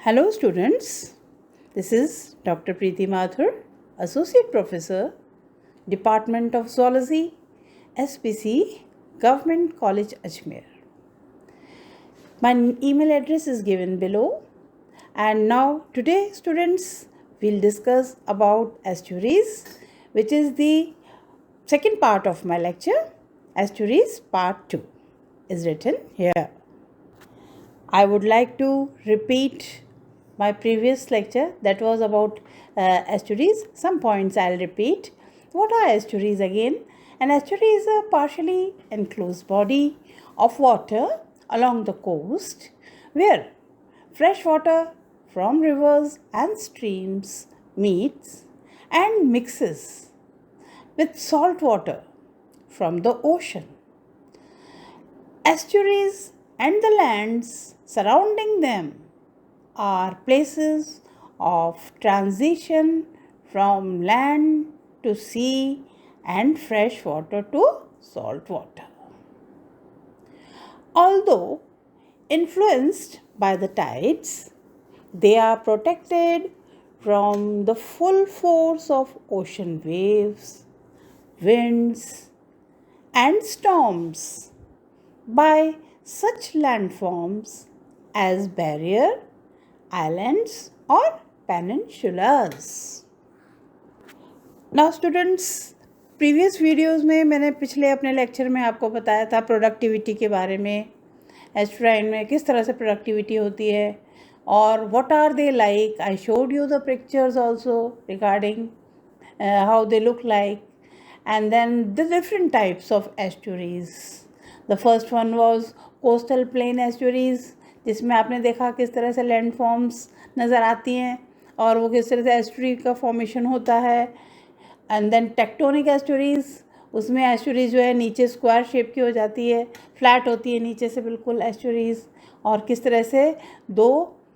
Hello students, this is Dr. Preeti Mathur, Associate Professor, Department of Zoology, SPC, Government College Ajmer. My email address is given below, and now today students will discuss about estuaries, which is the second part of my lecture. Estuaries part 2 is written here. I would like to repeat my previous lecture that was about estuaries. Some points I'll repeat. What are estuaries again? An estuary is a partially enclosed body of water along the coast where fresh water from rivers and streams meets and mixes with salt water from the ocean. Estuaries and the lands surrounding them are places of transition from land to sea and fresh water to salt water. Although influenced by the tides, they are protected from the full force of ocean waves, winds, and storms by such landforms as barrier, islands or peninsulas. Now students, previous videos में मैंने पिछले अपने lecture में आपको बताया था productivity के बारे में, एस्टुराइन में किस तरह से प्रोडक्टिविटी होती है और what are they like. I showed you the pictures also regarding how they look like, and then the different types of estuaries. The first one was coastal plain estuaries, जिसमें आपने देखा किस तरह से लैंड फॉर्म्स नज़र आती हैं और वो किस तरह से एस्टुरी का फॉर्मेशन होता है. एंड देन टेक्टोनिक एस्टुरीज, उसमें एस्टुरीज जो है नीचे स्क्वायर शेप की हो जाती है, फ्लैट होती है नीचे से बिल्कुल एस्टुरीज, और किस तरह से दो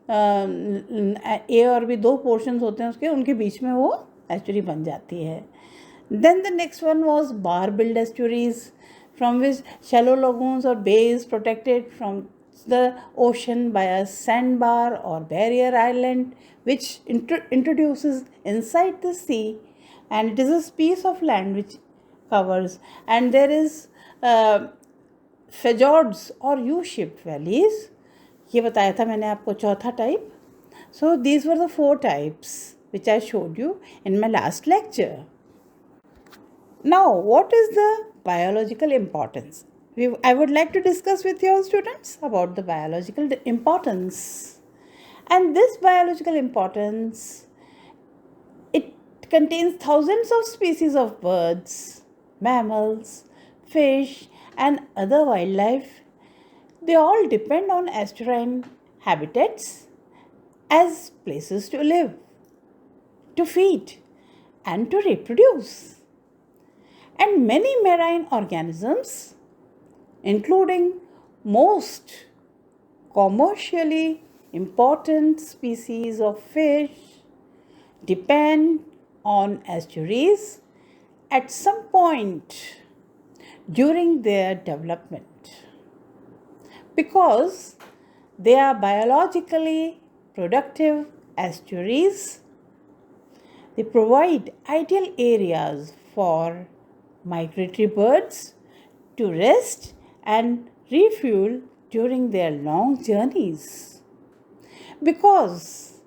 ए और बी दो पोर्शंस होते हैं उसके, उनके बीच में वो एस्टुरी बन जाती है. Then the next one was bar built estuaries, from which shallow lagoons or bays protected from the ocean by a sandbar or barrier island which introduces inside the sea, and it is a piece of land which covers, and there is fjords or U-shaped valleys. ये बताया था मैंने आपको चौथा type. So these were the 4 types which I showed you in my last lecture. Now, what is the biological importance? I would like to discuss with you students about the biological importance. And this biological importance, it contains thousands of species of birds, mammals, fish, and other wildlife. They all depend on estuarine habitats as places to live, to feed, and to reproduce. And many marine organisms, including most commercially important species of fish, depend on estuaries at some point during their development. Because they are biologically productive estuaries, they provide ideal areas for migratory birds to rest and refuel during their long journeys. Because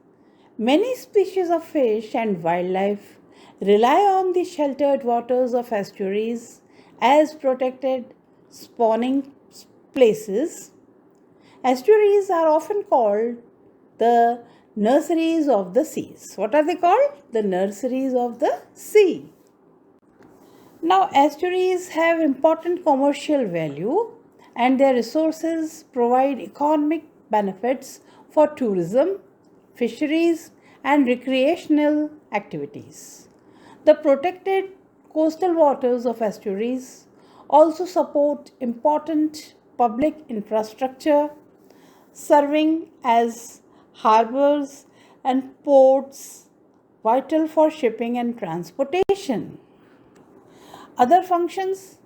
many species of fish and wildlife rely on the sheltered waters of estuaries as protected spawning places, estuaries are often called the nurseries of the seas. What are they called? The nurseries of the sea. Now, estuaries have important commercial value, and their resources provide economic benefits for tourism, fisheries, and recreational activities. The protected coastal waters of estuaries also support important public infrastructure, serving as harbors and ports vital for shipping and transportation. Other functions,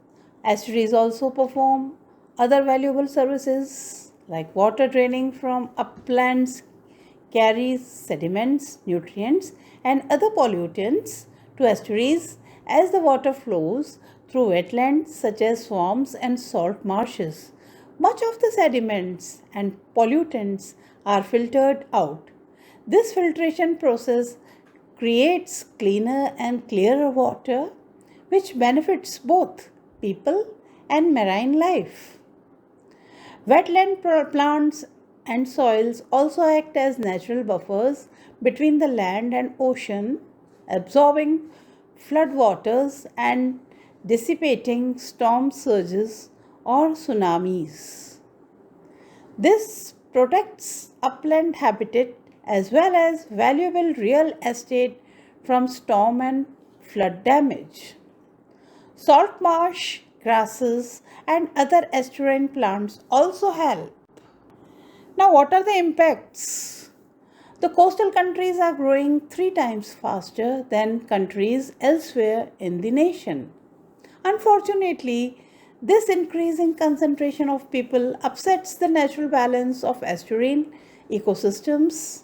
estuaries also perform other valuable services like water draining from uplands carries sediments, nutrients, and other pollutants to estuaries as the water flows through wetlands such as swamps and salt marshes. Much of the sediments and pollutants are filtered out. This filtration process creates cleaner and clearer water, which benefits both people and marine life. Wetland plants and soils also act as natural buffers between the land and ocean, absorbing floodwaters and dissipating storm surges or tsunamis. This protects upland habitat as well as valuable real estate from storm and flood damage. Salt marsh, grasses, and other estuarine plants also help. Now, what are the impacts? The coastal countries are growing 3 times faster than countries elsewhere in the nation. Unfortunately, this increasing concentration of people upsets the natural balance of estuarine ecosystems,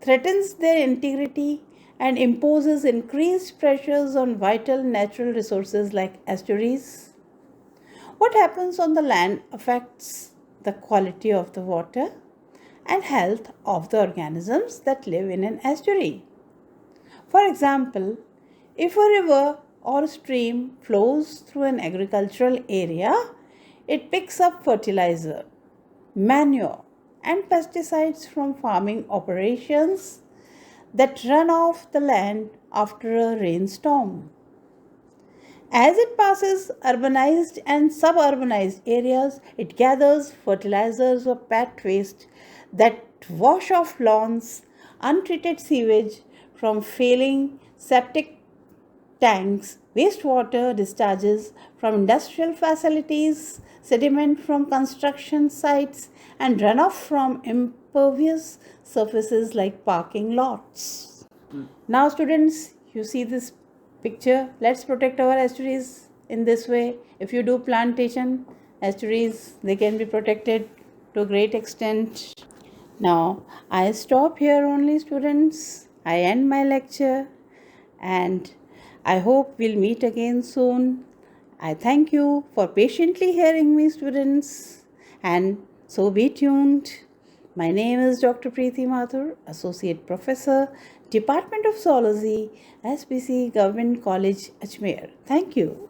threatens their integrity, and imposes increased pressures on vital natural resources like estuaries. What happens on the land affects the quality of the water and health of the organisms that live in an estuary. For example, if a river or stream flows through an agricultural area, it picks up fertilizer, manure, and pesticides from farming operations that run off the land after a rainstorm. As it passes urbanized and suburbanized areas, it gathers fertilizers or pet waste that wash off lawns, untreated sewage from failing septic tanks, wastewater discharges from industrial facilities, sediment from construction sites, and runoff from impervious surfaces like parking lots. Now, students, you see this picture. Let's protect our estuaries in this way. If you do plantation, estuaries, they can be protected to a great extent. Now, I stop here only, students. I end my lecture and I hope we'll meet again soon. I thank you for patiently hearing me, students, and so be tuned. My name is Dr. Preeti Mathur, Associate Professor, Department of Zoology, SPC Government College, Ajmer. Thank you.